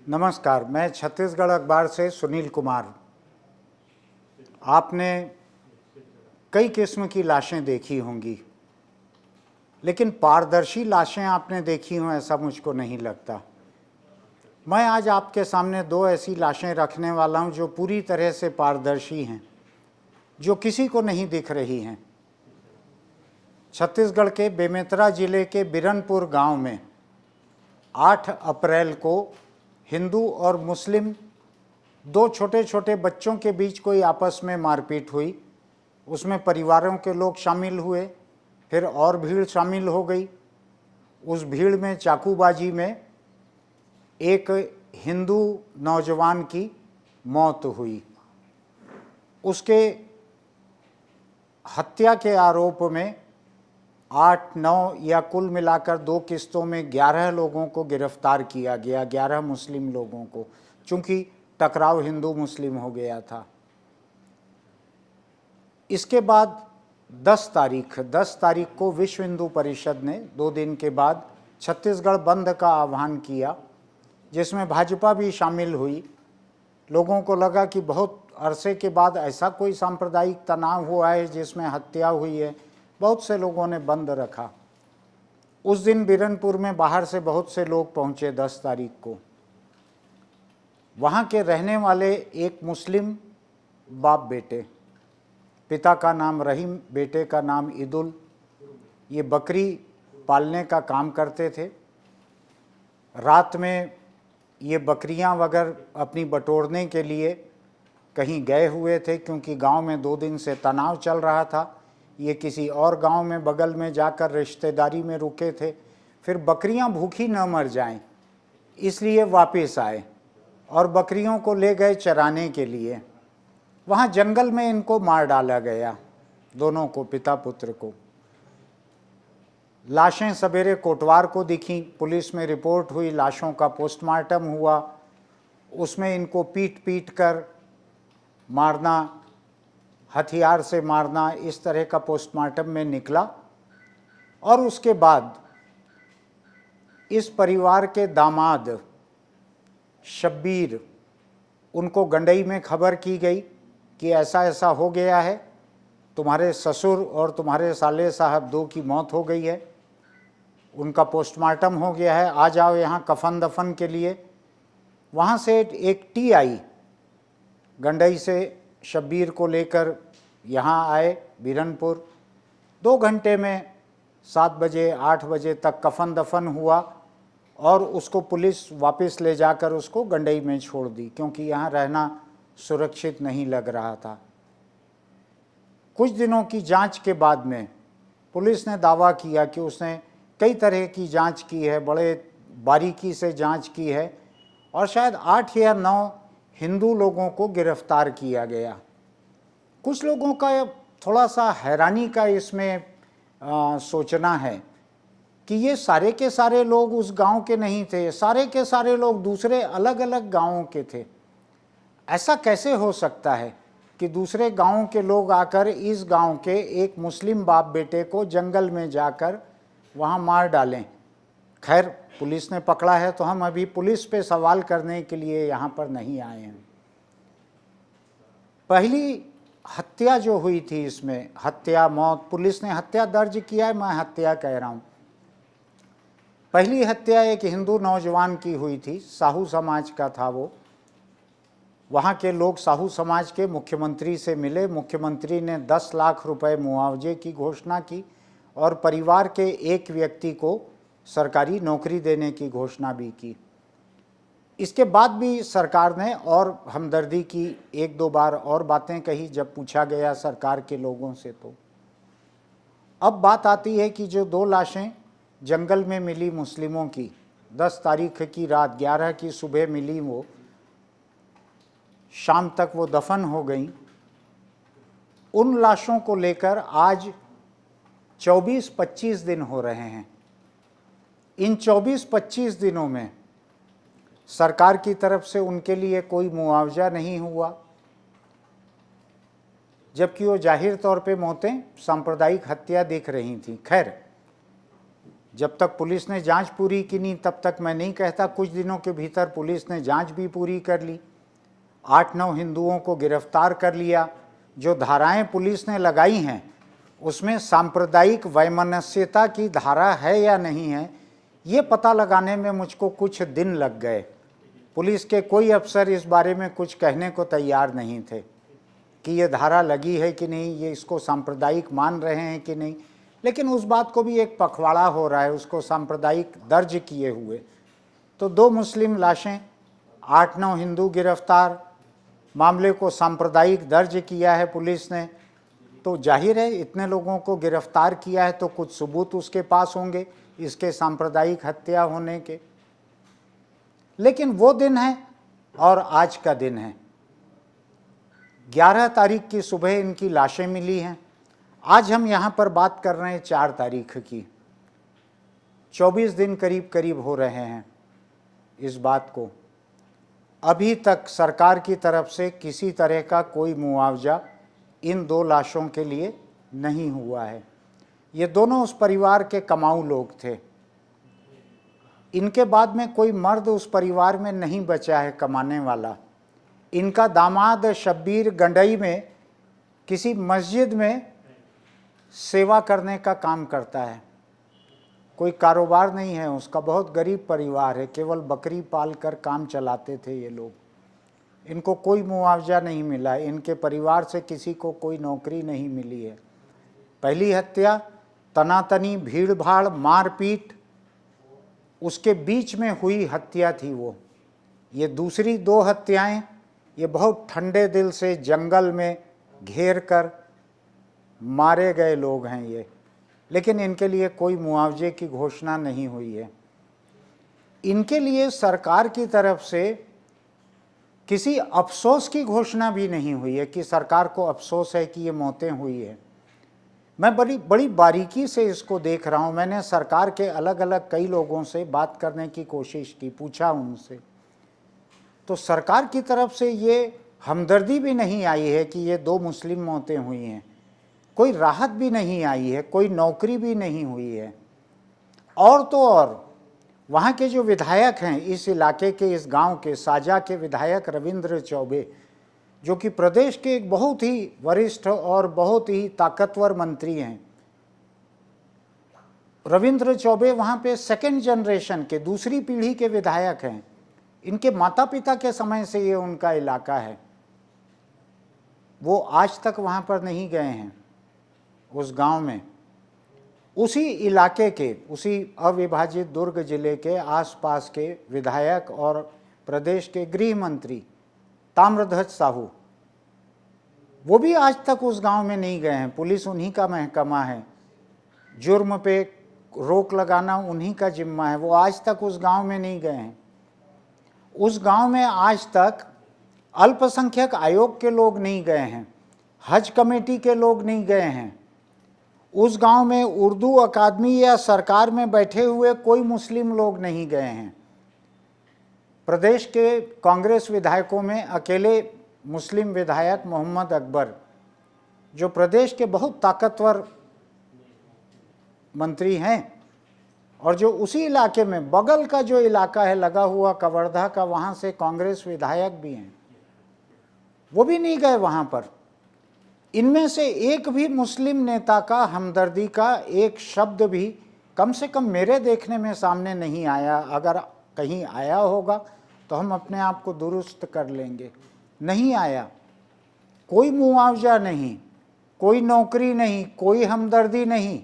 नमस्कार, मैं छत्तीसगढ़ अखबार से सुनील कुमार। आपने कई किस्म की लाशें देखी होंगी, लेकिन पारदर्शी लाशें आपने देखी हों ऐसा मुझको नहीं लगता। मैं आज आपके सामने दो ऐसी लाशें रखने वाला हूं जो पूरी तरह से पारदर्शी हैं, जो किसी को नहीं दिख रही हैं। छत्तीसगढ़ के बेमेतरा जिले के बिरनपुर गांव में 8 अप्रैल को हिंदू और मुस्लिम दो छोटे छोटे बच्चों के बीच कोई आपस में मारपीट हुई। उसमें परिवारों के लोग शामिल हुए, फिर और भीड़ शामिल हो गई। उस भीड़ में चाकूबाजी में एक हिंदू नौजवान की मौत हुई। उसके हत्या के आरोप में 8-9 या कुल मिलाकर 2 किस्तों में 11 लोगों को गिरफ्तार किया गया, 11 मुस्लिम लोगों को, चूंकि टकराव हिंदू मुस्लिम हो गया था। इसके बाद 10 तारीख को विश्व हिंदू परिषद ने 2 दिन के बाद छत्तीसगढ़ बंद का आह्वान किया, जिसमें भाजपा भी शामिल हुई। लोगों को लगा कि बहुत अरसे के बाद ऐसा कोई सांप्रदायिक तनाव हुआ है जिसमें हत्या हुई है। बहुत से लोगों ने बंद रखा। उस दिन बिरनपुर में बाहर से बहुत से लोग पहुंचे 10 तारीख को। वहां के रहने वाले एक मुस्लिम बाप बेटे, पिता का नाम रहीम, बेटे का नाम ईदुल, ये बकरी पालने का काम करते थे। रात में ये बकरियां वगैरह अपनी बटोरने के लिए कहीं गए हुए थे, क्योंकि गांव में 2 दिन से तनाव चल रहा था। ये किसी और गांव में बगल में जाकर रिश्तेदारी में रुके थे। फिर बकरियां भूखी न मर जाएं, इसलिए वापस आए और बकरियों को ले गए चराने के लिए। वहां जंगल में इनको मार डाला गया, दोनों को, पिता पुत्र को। लाशें सवेरे कोटवार को दिखीं, पुलिस में रिपोर्ट हुई, लाशों का पोस्टमार्टम हुआ। उसमें इनको पीट पीट कर मारना, हथियार से मारना, इस तरह का पोस्टमार्टम में निकला। और उसके बाद इस परिवार के दामाद शब्बीर, उनको गंडई में खबर की गई कि ऐसा ऐसा हो गया है, तुम्हारे ससुर और तुम्हारे साले साहब 2 की मौत हो गई है, उनका पोस्टमार्टम हो गया है, आ जाओ यहाँ कफन दफन के लिए। वहाँ से एक टी आई, गंडई से शब्बीर को लेकर यहाँ आए बिरनपुर। 2 घंटे में 7 बजे 8 बजे तक कफन दफन हुआ और उसको पुलिस वापस ले जाकर उसको गंडई में छोड़ दी, क्योंकि यहाँ रहना सुरक्षित नहीं लग रहा था। कुछ दिनों की जांच के बाद में पुलिस ने दावा किया कि उसने कई तरह की जांच की है, बड़े बारीकी से जांच की है, और शायद 8 या 9 हिंदू लोगों को गिरफ्तार किया गया। कुछ लोगों का थोड़ा सा हैरानी का इसमें सोचना है कि ये सारे के सारे लोग उस गांव के नहीं थे, सारे के सारे लोग दूसरे अलग अलग गांवों के थे। ऐसा कैसे हो सकता है कि दूसरे गांवों के लोग आकर इस गांव के एक मुस्लिम बाप बेटे को जंगल में जाकर वहां मार डालें? खैर, पुलिस ने पकड़ा है, तो हम अभी पुलिस पे सवाल करने के लिए यहाँ पर नहीं आए हैं। पहली हत्या जो हुई थी, इसमें हत्या, मौत, पुलिस ने हत्या दर्ज किया है, मैं हत्या कह रहा हूँ। पहली हत्या एक हिंदू नौजवान की हुई थी, साहू समाज का था वो। वहाँ के लोग साहू समाज के मुख्यमंत्री से मिले। मुख्यमंत्री ने 10 लाख रुपए मुआवजे की घोषणा की और परिवार के एक व्यक्ति को सरकारी नौकरी देने की घोषणा भी की। इसके बाद भी सरकार ने और हमदर्दी की 1-2 बार और बातें कही जब पूछा गया सरकार के लोगों से। तो अब बात आती है कि जो 2 लाशें जंगल में मिली मुस्लिमों की, 10 तारीख की रात, 11 की सुबह मिली, वो शाम तक वो दफन हो गई। उन लाशों को लेकर आज 24-25 दिन हो रहे हैं। इन 24-25 दिनों में सरकार की तरफ से उनके लिए कोई मुआवजा नहीं हुआ, जबकि वो जाहिर तौर पे मौतें सांप्रदायिक हत्या दिख रही थी। खैर, जब तक पुलिस ने जांच पूरी की नहीं तब तक मैं नहीं कहता। कुछ दिनों के भीतर पुलिस ने जांच भी पूरी कर ली, 8-9 हिंदुओं को गिरफ्तार कर लिया। जो धाराएं पुलिस ने लगाई हैं उसमें सांप्रदायिक वैमनस्यता की धारा है या नहीं है, ये पता लगाने में मुझको कुछ दिन लग गए। पुलिस के कोई अफसर इस बारे में कुछ कहने को तैयार नहीं थे कि ये धारा लगी है कि नहीं, ये इसको सांप्रदायिक मान रहे हैं कि नहीं। लेकिन उस बात को भी एक पखवाड़ा हो रहा है उसको सांप्रदायिक दर्ज किए हुए। तो 2 मुस्लिम लाशें, 8-9 हिंदू गिरफ्तार, मामले को सांप्रदायिक दर्ज किया है पुलिस ने। तो जाहिर है इतने लोगों को गिरफ्तार किया है तो कुछ सबूत उसके पास होंगे इसके सांप्रदायिक हत्या होने के। लेकिन वो दिन है और आज का दिन है। 11 तारीख की सुबह इनकी लाशें मिली हैं। आज हम यहाँ पर बात कर रहे हैं 4 तारीख की। 24 दिन करीब करीब हो रहे हैं इस बात को। अभी तक सरकार की तरफ से किसी तरह का कोई मुआवजा इन 2 लाशों के लिए नहीं हुआ है। ये दोनों उस परिवार के कमाऊ लोग थे। इनके बाद में कोई मर्द उस परिवार में नहीं बचा है कमाने वाला। इनका दामाद शब्बीर गंडई में किसी मस्जिद में सेवा करने का काम करता है। कोई कारोबार नहीं है उसका, बहुत गरीब परिवार है, केवल बकरी पाल कर काम चलाते थे ये लोग। इनको कोई मुआवजा नहीं मिला, इनके परिवार से किसी को कोई नौकरी नहीं मिली है। पहली हत्या तनातनी, भीड़ भाड़, मारपीट, उसके बीच में हुई हत्या थी वो। ये दूसरी 2 हत्याएं, ये बहुत ठंडे दिल से जंगल में घेर कर मारे गए लोग हैं ये। लेकिन इनके लिए कोई मुआवजे की घोषणा नहीं हुई है। इनके लिए सरकार की तरफ से किसी अफसोस की घोषणा भी नहीं हुई है कि सरकार को अफसोस है कि ये मौतें हुई है। मैं बड़ी बारीकी से इसको देख रहा हूँ। मैंने सरकार के अलग अलग कई लोगों से बात करने की कोशिश की, पूछा उनसे, तो सरकार की तरफ से ये हमदर्दी भी नहीं आई है कि ये 2 मुस्लिम मौतें हुई हैं। कोई राहत भी नहीं आई है, कोई नौकरी भी नहीं हुई है। और तो और वहाँ के जो विधायक हैं, इस इलाके के, इस गांव के साजा के विधायक रविंद्र चौबे, जो कि प्रदेश के एक बहुत ही वरिष्ठ और बहुत ही ताकतवर मंत्री हैं। रविंद्र चौबे वहाँ पे 2nd जनरेशन के, दूसरी पीढ़ी के विधायक हैं। इनके माता पिता के समय से ये उनका इलाका है। वो आज तक वहाँ पर नहीं गए हैं उस गांव में। उसी इलाके के, उसी अविभाजित दुर्ग जिले के आसपास के विधायक और प्रदेश के गृह मंत्री ताम्रध्वज साहू, वो भी आज तक उस गांव में नहीं गए हैं। पुलिस उन्हीं का महकमा है, जुर्म पे रोक लगाना उन्हीं का जिम्मा है। वो आज तक उस गांव में नहीं गए हैं। उस गांव में आज तक अल्पसंख्यक आयोग के लोग नहीं गए हैं, हज कमेटी के लोग नहीं गए हैं। उस गांव में उर्दू अकादमी या सरकार में बैठे हुए कोई मुस्लिम लोग नहीं गए हैं। प्रदेश के कांग्रेस विधायकों में अकेले मुस्लिम विधायक मोहम्मद अकबर, जो प्रदेश के बहुत ताकतवर मंत्री हैं और जो उसी इलाके में बगल का जो इलाका है लगा हुआ कवर्धा का, वहाँ से कांग्रेस विधायक भी हैं, वो भी नहीं गए वहाँ पर। इनमें से एक भी मुस्लिम नेता का हमदर्दी का एक शब्द भी कम से कम मेरे देखने में सामने नहीं आया। अगर कहीं आया होगा तो हम अपने आप को दुरुस्त कर लेंगे। नहीं आया। कोई मुआवजा नहीं, कोई नौकरी नहीं, कोई हमदर्दी नहीं,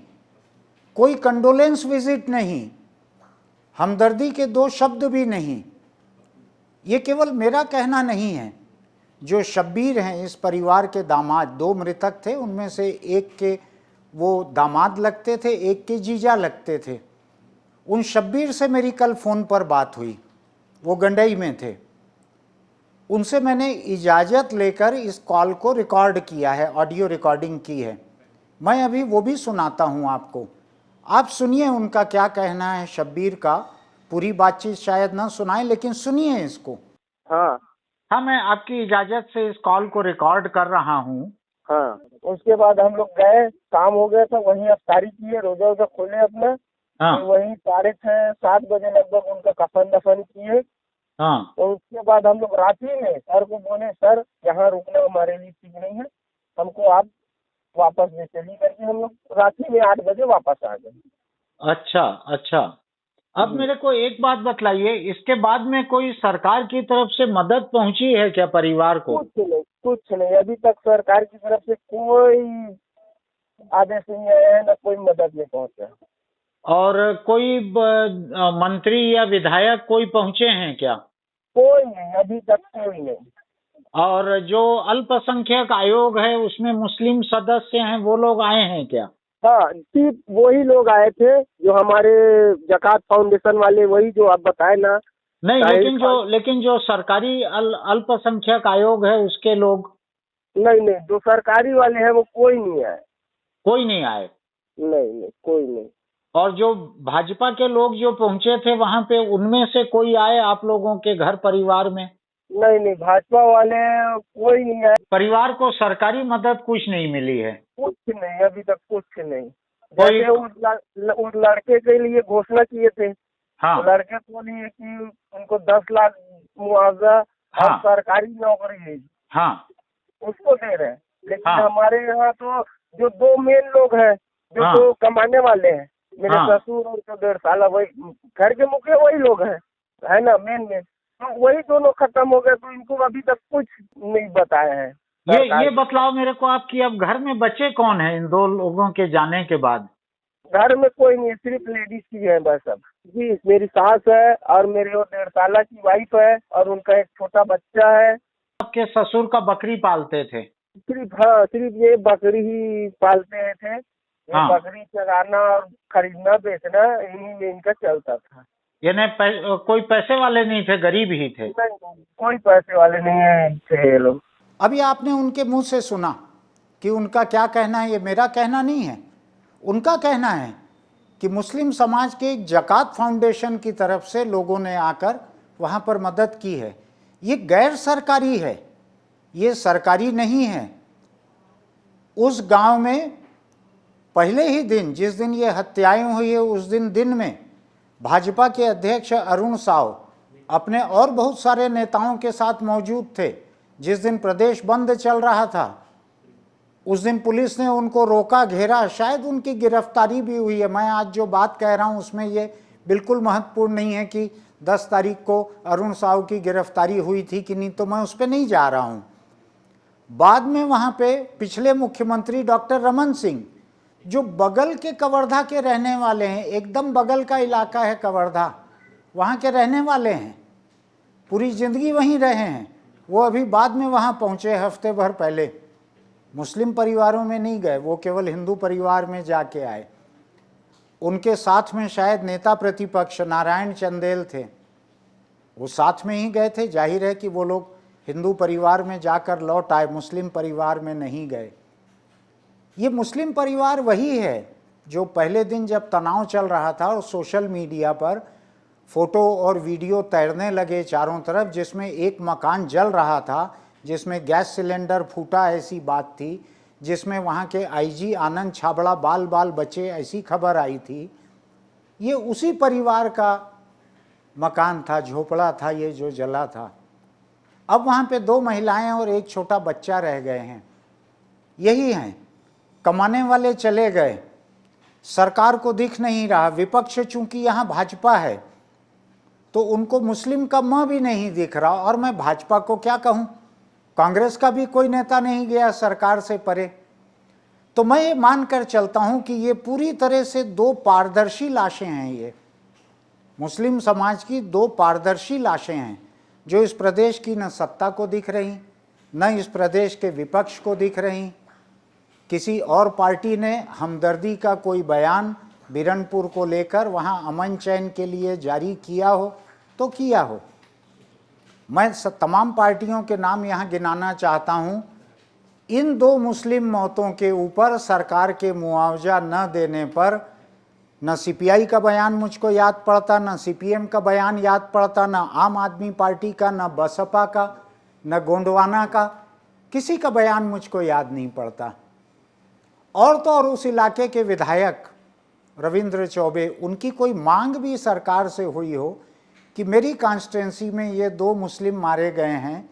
कोई कंडोलेंस विजिट नहीं, हमदर्दी के 2 शब्द भी नहीं। ये केवल मेरा कहना नहीं है। जो शब्बीर हैं, इस परिवार के दामाद, 2 मृतक थे, उनमें से एक के वो दामाद लगते थे, एक के जीजा लगते थे। उन शब्बीर से मेरी कल फ़ोन पर बात हुई, वो गंडई में थे। उनसे मैंने इजाज़त लेकर इस कॉल को रिकॉर्ड किया है, ऑडियो रिकॉर्डिंग की है। मैं अभी वो भी सुनाता हूँ आपको। आप सुनिए उनका क्या कहना है शब्बीर का। पूरी बातचीत शायद ना सुनाएं, लेकिन सुनिए इसको। हाँ हाँ, मैं आपकी इजाज़त से इस कॉल को रिकॉर्ड कर रहा हूँ। हाँ। उसके बाद हम लोग गए, काम हो गया था, वहीं अफ्तारी किए, रोजा वोजा खोले अपना, हाँ फिर वही 6:30-7 बजे लगभग उनका कफन दफन किए। हाँ। तो उसके बाद हम लोग रांची में सर को बोले, सर यहाँ रुकना हमारे लिए ठीक नहीं है, हमको आप वापस ले चलिए करके हम लोग रांची में 8 बजे वापस आ गए। अच्छा अच्छा। अब जी। मेरे को एक बात बतलाइए, इसके बाद में कोई सरकार की तरफ से मदद पहुंची है क्या परिवार को? कुछ नहीं, अभी तक सरकार की तरफ से कोई आदेश नहीं आया है, ना कोई मदद नहीं पहुंचा। और कोई मंत्री या विधायक कोई पहुंचे हैं क्या? कोई नहीं, अभी तक कोई नहीं। और जो अल्पसंख्यक आयोग है उसमें मुस्लिम सदस्य हैं, वो लोग आए हैं क्या? हाँ, सिर्फ वही लोग आए थे जो हमारे जकात फाउंडेशन वाले, वही जो आप बताए ना। नहीं, ताहिर लेकिन जो सरकारी अल्पसंख्यक आयोग है उसके लोग? नहीं, जो सरकारी वाले हैं वो कोई नहीं आए। कोई नहीं आए? नहीं, कोई नहीं। और जो भाजपा के लोग जो पहुंचे थे वहां पे, उनमें से कोई आए आप लोगों के घर परिवार में? नहीं, भाजपा वाले कोई नहीं आए। परिवार को सरकारी मदद कुछ नहीं मिली है? कुछ नहीं, अभी तक कुछ नहीं। कोई? जैसे उस लड़के के लिए घोषणा किए थे, हाँ तो लड़के को लिए कि उनको 10 लाख मुआवजा और हाँ सरकारी नौकरी है, हाँ उसको दे रहे हैं। लेकिन हाँ हमारे यहाँ तो जो 2 मेन लोग हैं, जो हाँ। 2 कमाने वाले हैं, मेरे हाँ। ससुर और जो 1.5 साल, वही घर के मुखिया वही लोग हैं, है ना, मेन। तो वही दोनों खत्म हो गए, तो इनको अभी तक कुछ नहीं बताया है ये बतलाओ मेरे को आप कि अब घर में बच्चे कौन है इन दो लोगों के जाने के बाद? घर में कोई नहीं है, सिर्फ लेडीज ही है बस अब। जी, मेरी सास है और मेरे वो 1.5 साल की वाइफ है और उनका एक छोटा बच्चा है। आपके ससुर का बकरी पालते थे? सिर्फ ये बकरी ही पालते थे। ये हाँ। बकरी चराना और खरीदना बेचना इन्हीं में इनका चलता था। यानी कोई पैसे वाले नहीं थे, गरीब ही थे? नहीं, कोई पैसे वाले नहीं थे ये लोग। अभी आपने उनके मुंह से सुना कि उनका क्या कहना है, ये मेरा कहना नहीं है, उनका कहना है कि मुस्लिम समाज के एक जकात फाउंडेशन की तरफ से लोगों ने आकर वहाँ पर मदद की है। ये गैर सरकारी है, ये सरकारी नहीं है। उस गांव में पहले ही दिन, जिस दिन ये हत्याएं हुई है, उस दिन में भाजपा के अध्यक्ष अरुण साव अपने और बहुत सारे नेताओं के साथ मौजूद थे। जिस दिन प्रदेश बंद चल रहा था उस दिन पुलिस ने उनको रोका, घेरा, शायद उनकी गिरफ्तारी भी हुई है। मैं आज जो बात कह रहा हूं उसमें ये बिल्कुल महत्वपूर्ण नहीं है कि 10 तारीख को अरुण साव की गिरफ्तारी हुई थी कि नहीं, तो मैं उस पर नहीं जा रहा हूं। बाद में वहां पे पिछले मुख्यमंत्री डॉक्टर रमन सिंह, जो बगल के कवर्धा के रहने वाले हैं, एकदम बगल का इलाका है कवर्धा, वहाँ के रहने वाले हैं, पूरी ज़िंदगी वहीं रहे हैं, वो अभी बाद में वहाँ पहुँचे, हफ्ते भर पहले। मुस्लिम परिवारों में नहीं गए, वो केवल हिंदू परिवार में जाके आए। उनके साथ में शायद नेता प्रतिपक्ष नारायण चंदेल थे, वो साथ में ही गए थे। जाहिर है कि वो लोग हिंदू परिवार में जाकर लौट आए, मुस्लिम परिवार में नहीं गए। ये मुस्लिम परिवार वही है जो पहले दिन जब तनाव चल रहा था और सोशल मीडिया पर फोटो और वीडियो तैरने लगे चारों तरफ, जिसमें एक मकान जल रहा था, जिसमें गैस सिलेंडर फूटा ऐसी बात थी, जिसमें वहाँ के आईजी आनंद छाबड़ा बाल बाल बचे ऐसी खबर आई थी। ये उसी परिवार का मकान था, झोपड़ा था ये जो जला था। अब वहाँ पे 2 महिलाएं और एक छोटा बच्चा रह गए हैं। यही हैं, कमाने वाले चले गए, सरकार को दिख नहीं रहा। विपक्ष चूंकि यहाँ भाजपा है तो उनको मुस्लिम का म भी नहीं दिख रहा। और मैं भाजपा को क्या कहूँ, कांग्रेस का भी कोई नेता नहीं गया सरकार से परे। तो मैं ये मानकर चलता हूँ कि ये पूरी तरह से 2 पारदर्शी लाशें हैं। ये मुस्लिम समाज की 2 पारदर्शी लाशें हैं जो इस प्रदेश की न सत्ता को दिख रही, न इस प्रदेश के विपक्ष को दिख रही। किसी और पार्टी ने हमदर्दी का कोई बयान बिरनपुर को लेकर वहाँ अमन चैन के लिए जारी किया हो तो किया हो। मैं तमाम पार्टियों के नाम यहाँ गिनाना चाहता हूँ। इन 2 मुस्लिम मौतों के ऊपर सरकार के मुआवजा न देने पर न सीपीआई का बयान मुझको याद पड़ता, न सीपीएम का बयान याद पड़ता, न आम आदमी पार्टी का, न बसपा का, न गोंडवाना का, किसी का बयान मुझको याद नहीं पड़ता। और तो और उस इलाके के विधायक रविंद्र चौबे, उनकी कोई मांग भी सरकार से हुई हो कि मेरी कॉन्स्टिट्यूंसी में ये 2 मुस्लिम मारे गए हैं,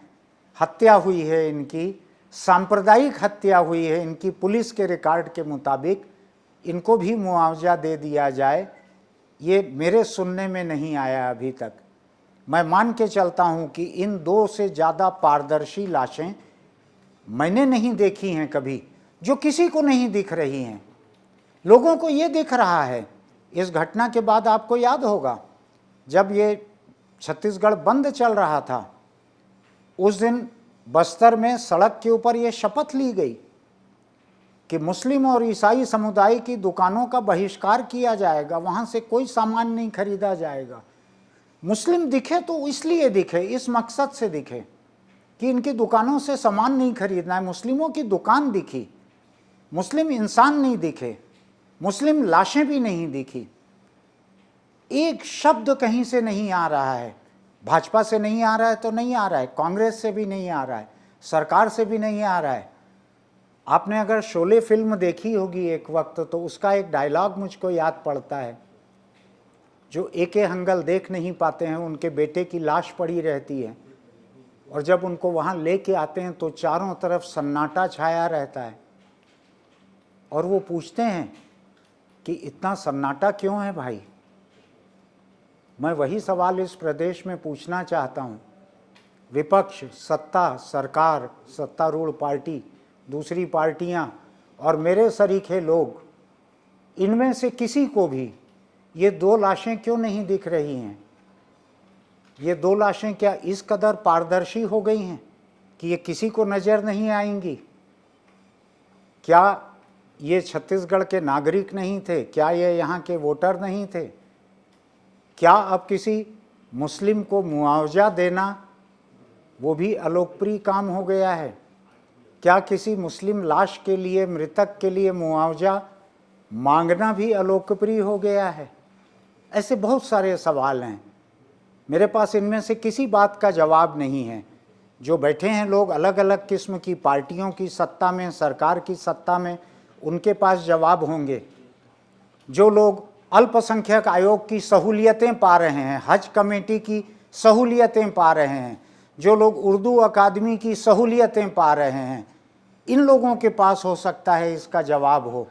हत्या हुई है, इनकी सांप्रदायिक हत्या हुई है, इनकी पुलिस के रिकॉर्ड के मुताबिक इनको भी मुआवजा दे दिया जाए, ये मेरे सुनने में नहीं आया अभी तक। मैं मान के चलता हूँ कि इन 2 से ज़्यादा पारदर्शी लाशें मैंने नहीं देखी हैं कभी, जो किसी को नहीं दिख रही हैं। लोगों को ये दिख रहा है। इस घटना के बाद आपको याद होगा, जब ये छत्तीसगढ़ बंद चल रहा था, उस दिन बस्तर में सड़क के ऊपर ये शपथ ली गई कि मुस्लिम और ईसाई समुदाय की दुकानों का बहिष्कार किया जाएगा, वहाँ से कोई सामान नहीं खरीदा जाएगा। मुस्लिम दिखे तो इसलिए दिखे, इस मकसद से दिखे कि इनकी दुकानों से सामान नहीं खरीदना है। मुस्लिमों की दुकान दिखी, मुस्लिम इंसान नहीं दिखे, मुस्लिम लाशें भी नहीं दिखी। एक शब्द कहीं से नहीं आ रहा है। भाजपा से नहीं आ रहा है तो नहीं आ रहा है, कांग्रेस से भी नहीं आ रहा है, सरकार से भी नहीं आ रहा है। आपने अगर शोले फिल्म देखी होगी एक वक्त, तो उसका एक डायलॉग मुझको याद पड़ता है। जो एके हंगल देख नहीं पाते हैं, उनके बेटे की लाश पड़ी रहती है, और जब उनको वहाँ लेके आते हैं तो चारों तरफ सन्नाटा छाया रहता है, और वो पूछते हैं कि इतना सन्नाटा क्यों है भाई। मैं वही सवाल इस प्रदेश में पूछना चाहता हूँ। विपक्ष, सत्ता, सरकार, सत्तारूढ़ पार्टी, दूसरी पार्टियाँ और मेरे सरीखे लोग, इनमें से किसी को भी ये 2 लाशें क्यों नहीं दिख रही हैं? ये 2 लाशें क्या इस कदर पारदर्शी हो गई हैं कि ये किसी को नज़र नहीं आएंगी? क्या ये छत्तीसगढ़ के नागरिक नहीं थे? क्या ये यहाँ के वोटर नहीं थे? क्या अब किसी मुस्लिम को मुआवजा देना वो भी अलोकप्रिय काम हो गया है? क्या किसी मुस्लिम लाश के लिए, मृतक के लिए मुआवजा मांगना भी अलोकप्रिय हो गया है? ऐसे बहुत सारे सवाल हैं। मेरे पास इनमें से किसी बात का जवाब नहीं है। जो बैठे हैं लोग अलग अलग किस्म की पार्टियों की सत्ता में, सरकार की सत्ता में, उनके पास जवाब होंगे। जो लोग अल्पसंख्यक आयोग की सहूलियतें पा रहे हैं, हज कमेटी की सहूलियतें पा रहे हैं, जो लोग उर्दू अकादमी की सहूलियतें पा रहे हैं, इन लोगों के पास हो सकता है इसका जवाब हो।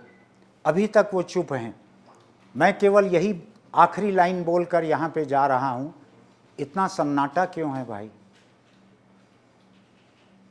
अभी तक वो चुप हैं। मैं केवल यही आखिरी लाइन बोलकर यहाँ पे जा रहा हूँ, इतना सन्नाटा क्यों है भाई?